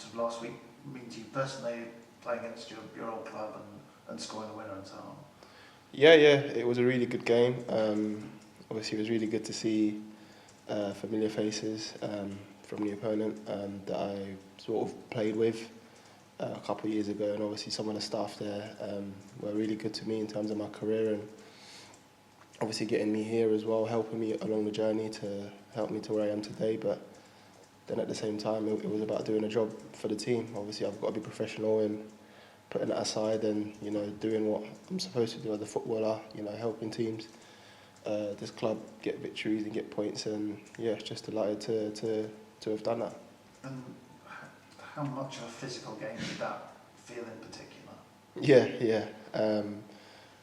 of last week mean to you personally, playing against your old club and scoring the winner and so on? Yeah, it was a really good game. Obviously, it was really good to see familiar faces from the opponent that I sort of played with a couple of years ago, and obviously some of the staff there were really good to me in terms of my career, and obviously getting me here as well, helping me along the journey to help me to where I am today. But then at the same time, it was about doing a job for the team. Obviously, I've got to be professional and putting that aside and, doing what I'm supposed to do as a footballer, helping teams, this club get victories and get points, and just delighted to have done that. And how much of a physical game did that feel in particular? Yeah.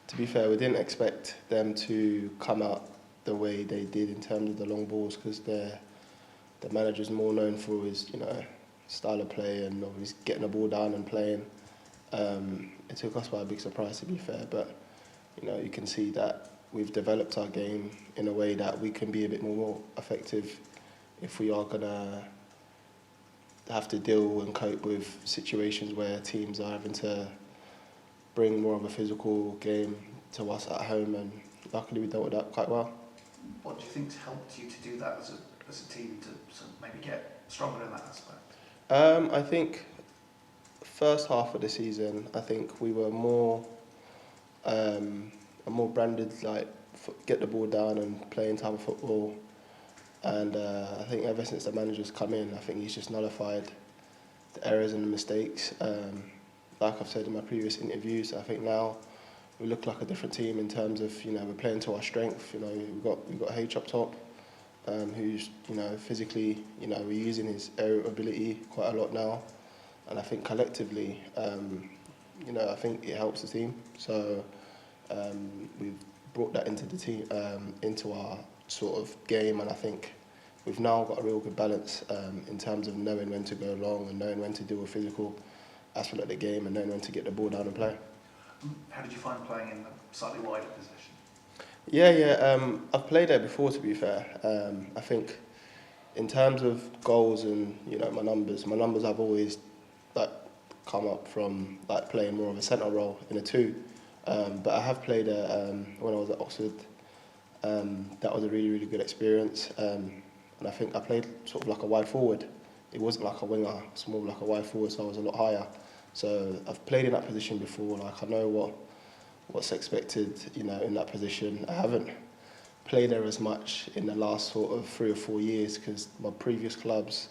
To be fair, we didn't expect them to come out the way they did in terms of the long balls, because the manager's more known for his, style of play and always getting the ball down and playing. It took us by a big surprise, to be fair, but you can see that we've developed our game in a way that we can be a bit more effective if we are gonna have to deal and cope with situations where teams are having to bring more of a physical game to us at home, and luckily we dealt with that quite well. What do you think's helped you to do that as a team to sort of maybe get stronger in that aspect? I think first half of the season, I think we were more branded, like get the ball down and playing type of football. And I think ever since the manager's come in, I think he's just nullified the errors and the mistakes. Like I've said in my previous interviews, I think now we look like a different team in terms of, we're playing to our strength. We've got H up top, who's, physically, we're using his aerial ability quite a lot now. And I think collectively, I think it helps the team. So we've brought that into the team, into our sort of game, and I think we've now got a real good balance in terms of knowing when to go long and knowing when to do a physical aspect of the game and knowing when to get the ball down and play. How did you find playing in the slightly wider position? Yeah. I've played there before, to be fair. I think in terms of goals and my numbers have always come up from playing more of a centre role in a two. But I have played when I was at Oxford. That was a really, really good experience. And I think I played sort of like a wide forward. It wasn't like a winger, it's more like a wide forward, so I was a lot higher. So I've played in that position before, I know what's expected, in that position. I haven't played there as much in the last sort of 3 or 4 years, because my previous clubs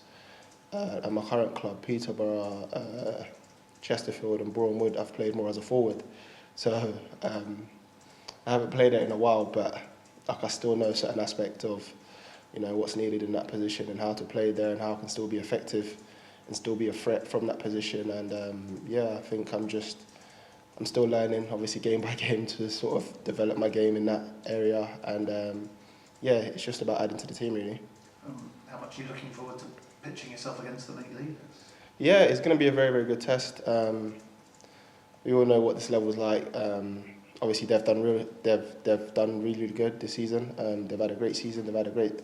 and my current club, Peterborough, Chesterfield and Boreham Wood, I've played more as a forward. So I haven't played it in a while, but I still know a certain aspect of what's needed in that position and how to play there and how I can still be effective and still be a threat from that position. And I think I'm still learning, obviously game by game, to sort of develop my game in that area. And it's just about adding to the team, really. How much are you looking forward to pitching yourself against the league leaders? Yeah, it's going to be a very, very good test. We all know what this level's like. Obviously, they've done really, really good this season. They've had a great season. They've had a great,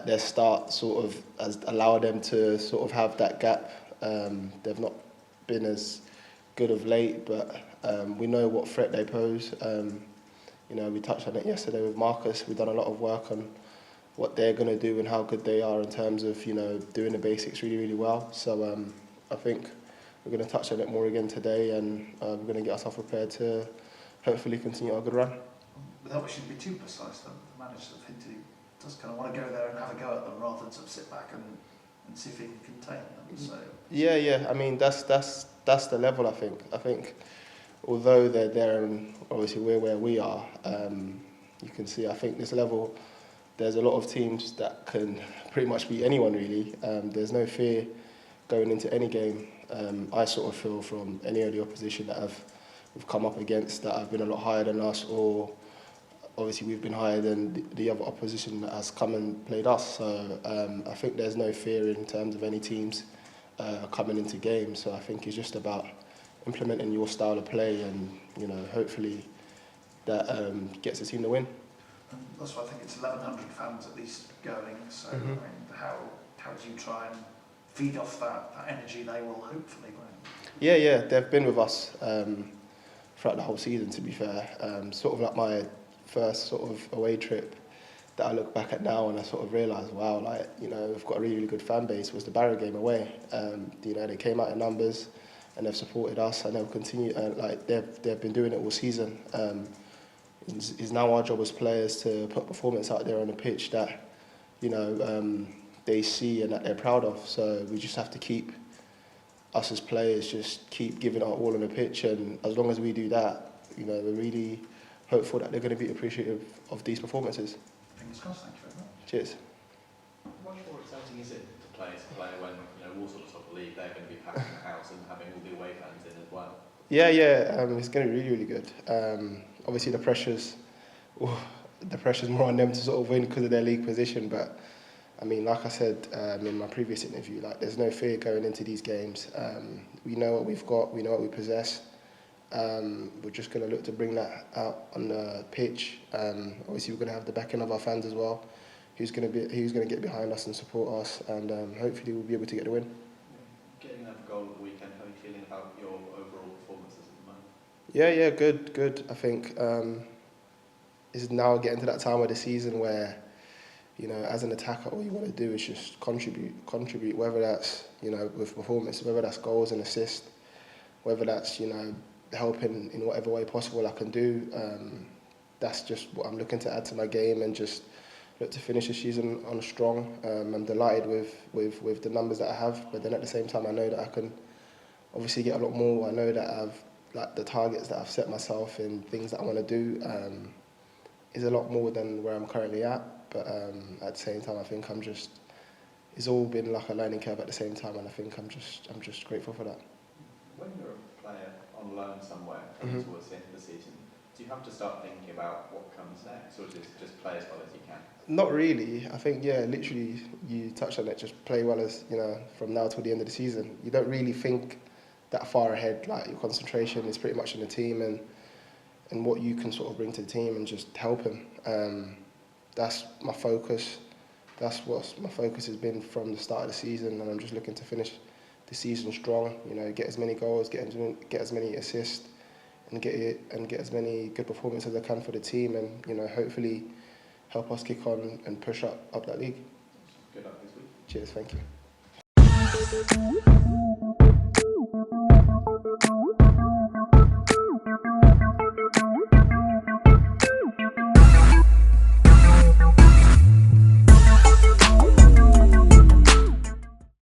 their start sort of has allowed them to sort of have that gap. They've not been as good of late, but we know what threat they pose. We touched on it yesterday with Marcus. We've done a lot of work on what they're going to do and how good they are in terms of doing the basics really, really well. So I think we're going to touch on it more again today, and we're going to get ourselves prepared to hopefully continue our good run. Without wishing to be too precise, the manager sort of hinted he does kind of want to go there and have a go at them rather than sort of sit back and see if he can contain them. So yeah. I mean that's the level. I think although they're there and obviously we're where we are, you can see I think this level. There's a lot of teams that can pretty much beat anyone, really. There's no fear going into any game. I sort of feel from any of the opposition that we've come up against that have been a lot higher than us, or obviously we've been higher than the other opposition that has come and played us. So I think there's no fear in terms of any teams coming into games. So I think it's just about implementing your style of play, and hopefully that gets the team to win. That's why I think it's 1,100 fans at least going. So I mean, how do you try and feed off that energy they will hopefully bring. Yeah, they've been with us throughout the whole season, to be fair. Sort of like my first sort of away trip that I look back at now and I sort of realise, wow, like, you know, we've got a really, really good fan base, was the Barrow game away. You know, they came out in numbers and they've supported us and they'll continue, like they've been doing it all season. It's now our job as players to put performance out there on the pitch that, you know, they see and that they're proud of. So we just have to keep, us as players, just keep giving our all on the pitch, and as long as we do that, you know, we're really hopeful that they're going to be appreciative of these performances. Fingers crossed, thank you very much. Cheers. Much more exciting is it to play when, you know, Walsall top of the league, they're going to be packing the house and having all the away fans in as well? Yeah, it's going to be really, really good. Obviously the pressure's more on them to sort of win because of their league position, but I mean, like I said in my previous interview, like there's no fear going into these games. We know what we've got, we know what we possess. We're just going to look to bring that out on the pitch. Obviously, we're going to have the backing of our fans as well, who's going to get behind us and support us, and hopefully we'll be able to get the win. Getting another goal at the weekend, how are you feeling about your overall performances at the moment? Yeah, good. I think it's now getting to that time of the season where, you know, as an attacker, all you want to do is just contribute, whether that's, you know, with performance, whether that's goals and assists, whether that's, you know, helping in whatever way possible I can do. That's just what I'm looking to add to my game and just look to finish the season on strong. I'm delighted with the numbers that I have, but then at the same time I know that I can obviously get a lot more. I know that I've, like, the targets that I've set myself and things that I want to do is a lot more than where I'm currently at. But at the same time, I think it's all been like a learning curve at the same time, and I think I'm just grateful for that. When you're a player on loan somewhere coming towards the end of the season, do you have to start thinking about what comes next, or just play as well as you can? Not really. I think, yeah, literally, you touched on it, just play well as, you know, from now till the end of the season. You don't really think that far ahead. Like, your concentration is pretty much on the team and what you can sort of bring to the team and just help them. That's my focus. That's what my focus has been from the start of the season, and I'm just looking to finish the season strong. You know, get as many goals, get as many assists, and get as many good performances as I can for the team, and, you know, hopefully help us kick on and push up that league. Good luck this week. Cheers, thank you.